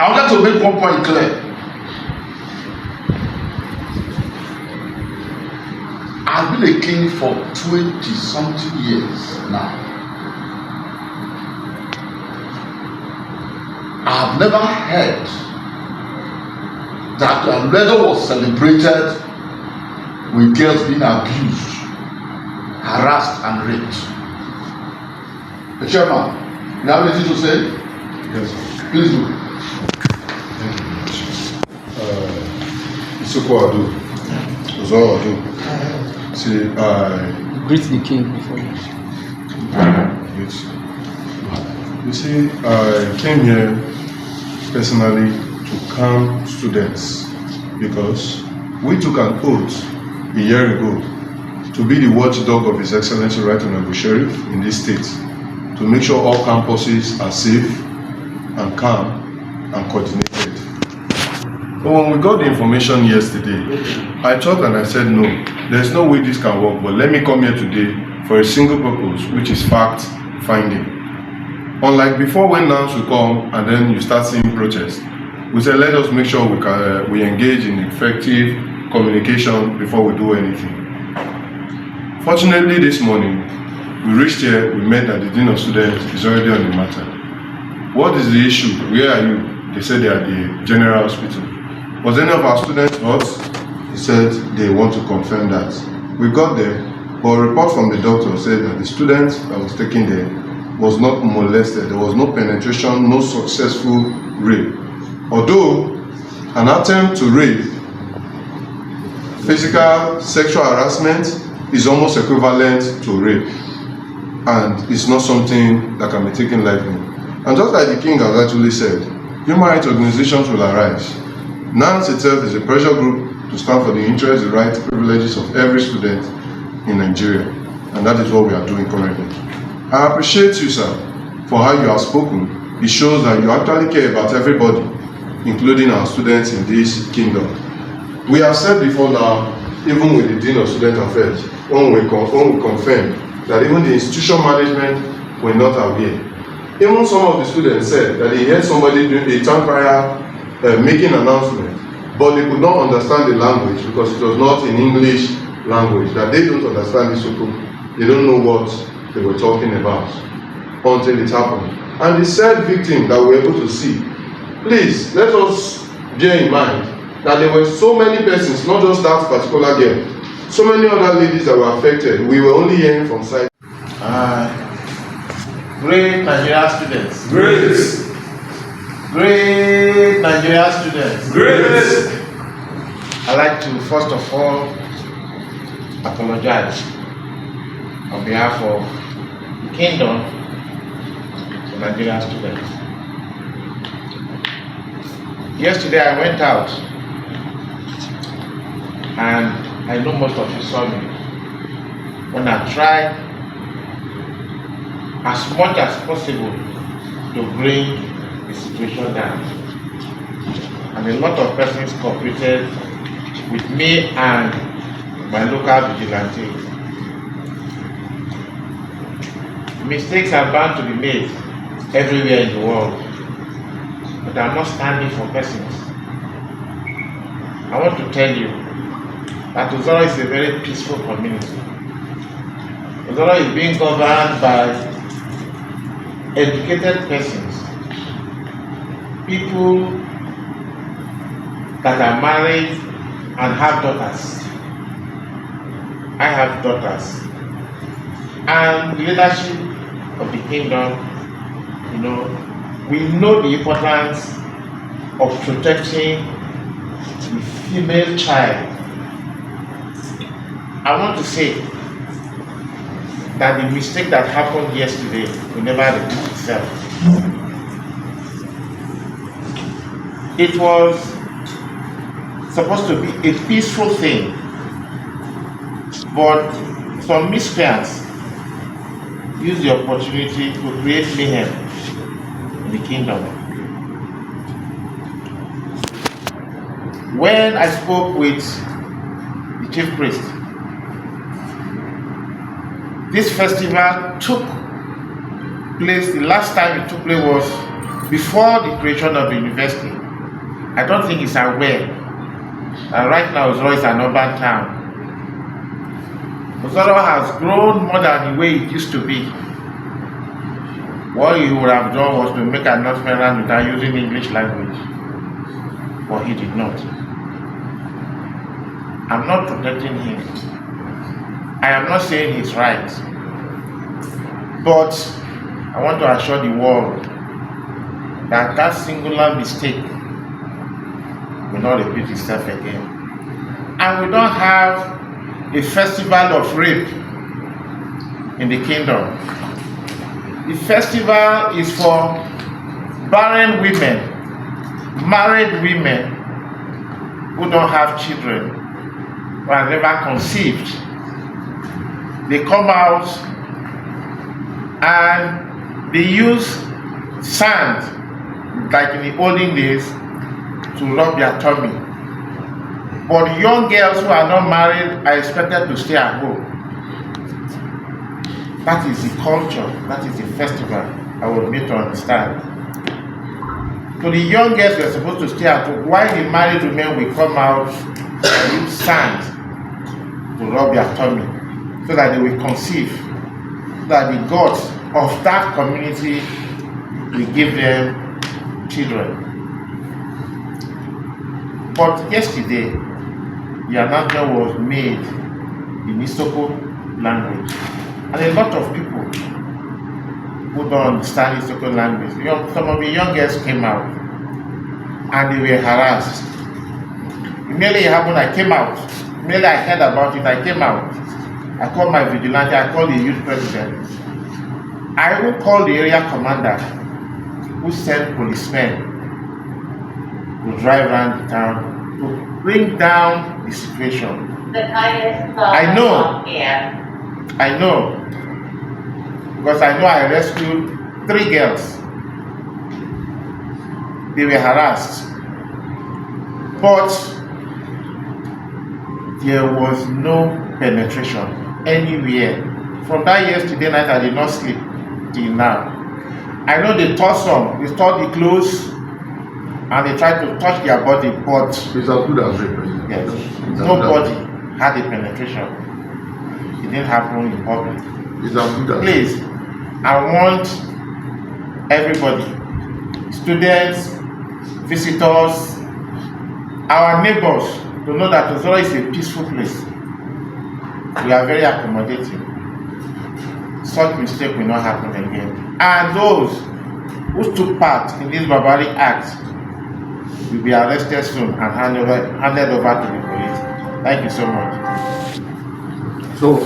I wanted to make one point clear. I've been a king for 20-something years now. I've never heard that a wedding was celebrated with girls being abused, harassed, and raped. The chairman, you have anything to say? Yes, sir. Please do. Thank you very much. Isoko Ado, Ozoro Ado. See, I Greet the king before you. You see, I came here personally to calm students because we took an oath a year ago to be the watchdog of His Excellency Right Honorable Sheriff in this state, to make sure all campuses are safe and calm and coordinated. But when we got the information yesterday, I thought and I said, no, there's no way this can work, but let me come here today for a single purpose, which is fact finding. Unlike before, when NAMS will come and then you start seeing protests, we said let us make sure we engage in effective communication before we do anything. Fortunately, this morning we reached here, we met that the Dean of Students is already on the matter. What is the issue? Where are you? They said they are at the General Hospital. Was any of our students hurt? He said they want to confirm that. We got there, but a report from the doctor said that the student that was taken there was not molested. There was no penetration, no successful rape. Although an attempt to rape, physical sexual harassment is almost equivalent to rape, and it's not something that can be taken lightly. And just like the king has actually said, human rights organizations will arise. NANS itself is a pressure group to stand for the interests, the rights, privileges of every student in Nigeria, and that is what we are doing currently. I appreciate you, sir, for how you have spoken. It shows that you actually care about everybody, including our students in this kingdom. We have said before now, even with the Dean of Student Affairs, when we confirm that even the institution management were not aware. Even some of the students said that they heard somebody doing a town crier making an announcement, but they could not understand the language because it was not in English language, that they don't understand the Isoko. They don't know what they were talking about until it happened. And the said victim that we were able to see, please let us bear in mind that there were so many persons, not just that particular girl, so many other ladies that were affected. We were only hearing from side. Great Nigerian students. Great! Great Nigerian students. Great! I'd like to first of all apologize on behalf of the kingdom to Nigerian students. Yesterday I went out and I know most of you saw me when I tried as much as possible to bring the situation down. And a lot of persons cooperated with me and my local vigilantes. Mistakes are bound to be made everywhere in the world, but I'm not standing for persons. I want to tell you that Ozoro is a very peaceful community. Ozoro is being governed by educated persons, people that are married and have daughters. I have daughters. And the leadership of the kingdom, we know the importance of protecting the female child. I want to say that the mistake that happened yesterday will never repeat itself. It was supposed to be a peaceful thing, but some miscreants used the opportunity to create mayhem in the kingdom. When I spoke with the chief priest, this festival took place, the last time it took place was before the creation of the university, I don't think he's aware that right now Ozoro is an urban town. Ozoro has grown more than the way it used to be. What he would have done was to make an announcement without using English language, but he did not. I'm not protecting him. I am not saying he's right, but I want to assure the world that that singular mistake will not repeat itself again. And we don't have a festival of rape in the kingdom. The festival is for barren women, married women who don't have children, who are never conceived. They come out and they use sand, like in the olden days, to rub their tummy. But young girls who are not married are expected to stay at home. That is the culture, that is the festival I would need to understand. So the young girls were supposed to stay at home, while the married women will come out and use sand to rub their tummy, so that they will conceive, so that the gods of that community will give them children. But yesterday, the announcement was made in Isoko language. And a lot of people who don't understand Isoko language, some of the young girls came out and they were harassed. Immediately it happened, I came out. Immediately I heard about it, I came out. I called my vigilante, I called the youth president. I even called the area commander who sent policemen to drive around the town to bring down the situation. I know, because I know I rescued 3 girls. They were harassed, but there was no penetration anywhere. From that yesterday night, I did not sleep till now. I know they tore some, they tore the clothes, and they tried to touch their body, but It's as good as rape. yes, nobody had a penetration. It didn't happen in public. It's as good as Please, I want everybody, students, visitors, our neighbors, to know that Ozoro is a peaceful place. We are very accommodating. Such mistake will not happen again. And those who took part in this barbaric act will be arrested soon and handed over to the police. Thank you so much. So